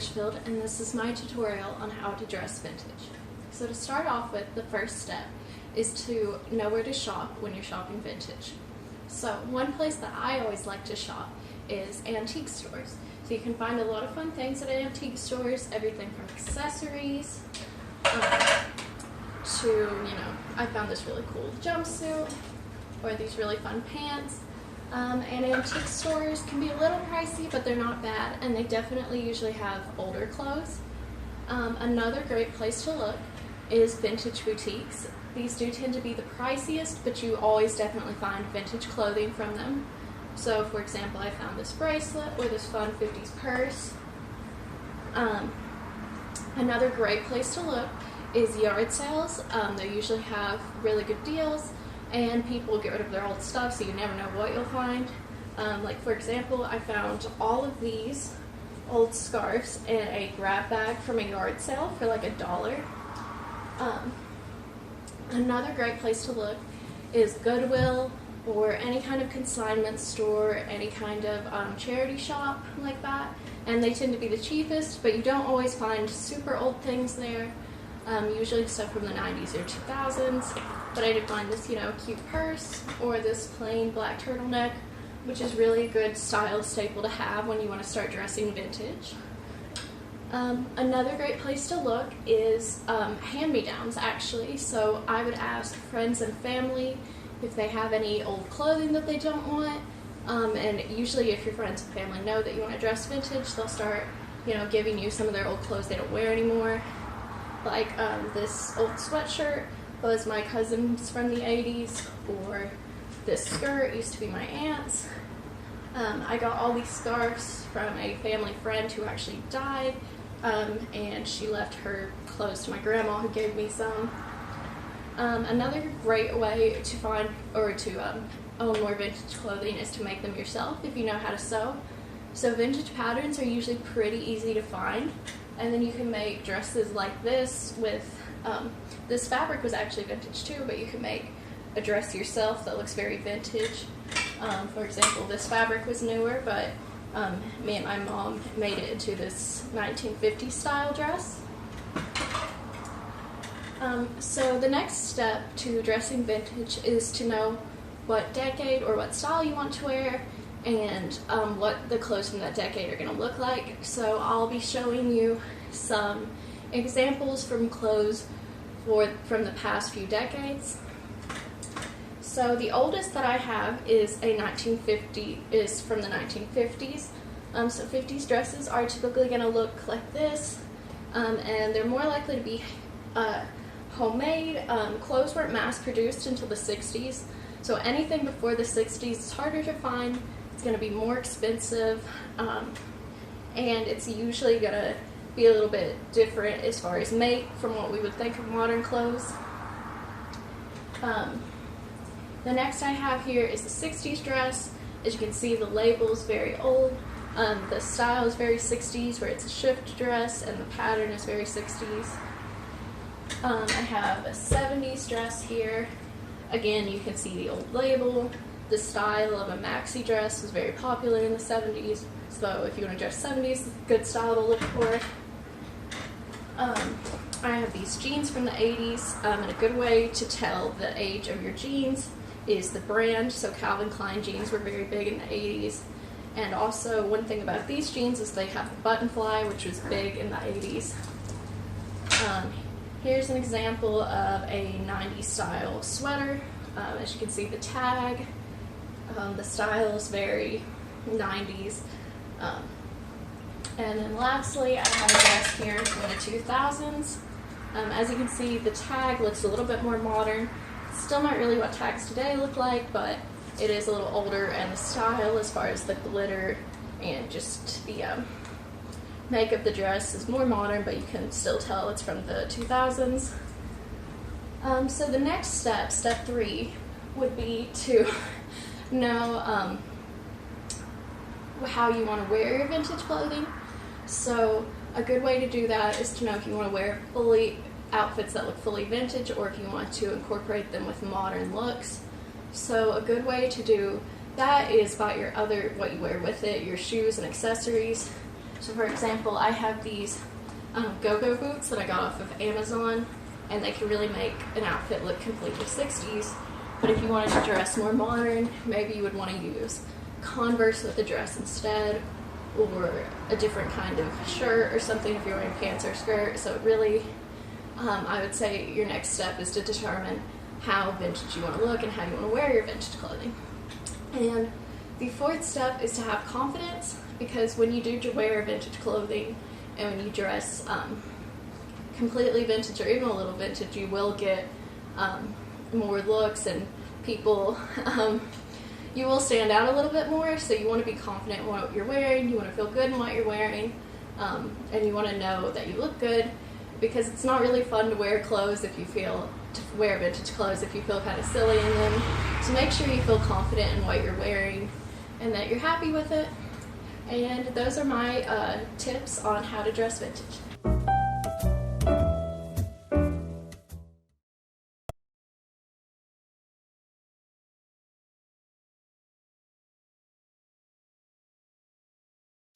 Richfield, and this is my tutorial on how to dress vintage. So to start off with, the first step is to know where to shop when you're shopping vintage. So one place that I always like to shop is antique stores. So you can find a lot of fun things at antique stores, everything from accessories to, I found this really cool jumpsuit or these really fun pants. And antique stores can be a little pricey, but they're not bad, and they definitely usually have older clothes. Another great place to look is vintage boutiques. These do tend to be the priciest, but you always definitely find vintage clothing from them. So, for example, I found this bracelet or this fun 50s purse. Another great place to look is yard sales. They usually have really good deals, and people get rid of their old stuff, so you never know what you'll find. Like, for example, I found all of these old scarves in a grab bag from a yard sale for like $1. Another great place to look is Goodwill or any kind of consignment store, any kind of charity shop like that. And they tend to be the cheapest, but you don't always find super old things there. Usually stuff from the 90s or 2000s. But I did find this, cute purse or this plain black turtleneck, which is really a good style staple to have when you want to start dressing vintage. Another great place to look is hand-me-downs, actually. So I would ask friends and family if they have any old clothing that they don't want. And usually if your friends and family know that you want to dress vintage, they'll start, giving you some of their old clothes they don't wear anymore. Like this old sweatshirt was my cousin's from the 80s, or this skirt used to be my aunt's. I got all these scarves from a family friend who actually died, and she left her clothes to my grandma, who gave me some. Another great way to find or to own more vintage clothing is to make them yourself if you know how to sew. So vintage patterns are usually pretty easy to find, and then you can make dresses like this with this fabric was actually vintage too, but you can make a dress yourself that looks very vintage. For example, this fabric was newer, but me and my mom made it into this 1950s style dress. So the next step to dressing vintage is to know what decade or what style you want to wear and what the clothes from that decade are going to look like. So I'll be showing you some examples from clothes from the past few decades. So the oldest that I have is from the 1950s. So 50s dresses are typically going to look like this, and they're more likely to be homemade. Clothes weren't mass-produced until the 60s, so anything before the 60s is harder to find. It's going to be more expensive, and it's usually going to be a little bit different as far as make from what we would think of modern clothes. The next I have here is the 60s dress. As you can see, the label is very old. The style is very 60s, where it's a shift dress, and the pattern is very 60s. I have a 70s dress here. Again, you can see the old label. The style of a maxi dress was very popular in the 70s, so if you want to dress 70s, it's a good style to look for. I have these jeans from the 80s, and a good way to tell the age of your jeans is the brand. So Calvin Klein jeans were very big in the 80s. And also, one thing about these jeans is they have the button fly, which was big in the 80s. Here's an example of a 90s style sweater. As you can see, the tag, the style is very 90s. And then lastly, I have a dress here from the 2000s. As you can see, the tag looks a little bit more modern. It's still not really what tags today look like, but it is a little older, and the style as far as the glitter and just the make of the dress is more modern, but you can still tell it's from the 2000s. So the next step, step 3, would be to know how you want to wear your vintage clothing. So a good way to do that is to know if you want to wear outfits that look fully vintage, or if you want to incorporate them with modern looks. So a good way to do that is by what you wear with it, your shoes and accessories. So for example, I have these go-go boots that I got off of Amazon, and they can really make an outfit look completely 60s. But if you wanted to dress more modern, maybe you would want to use Converse with a dress instead, or a different kind of shirt or something if you're wearing pants or skirt. So it really, I would say your next step is to determine how vintage you want to look and how you want to wear your vintage clothing. And the fourth step is to have confidence, because when you do wear vintage clothing and when you dress completely vintage or even a little vintage, you will get more looks, and people, you will stand out a little bit more. So you want to be confident in what you're wearing, you want to feel good in what you're wearing, and you want to know that you look good, because it's not really fun to wear clothes if you feel, to wear vintage clothes if you feel kind of silly in them. So make sure you feel confident in what you're wearing and that you're happy with it. And those are my tips on how to dress vintage.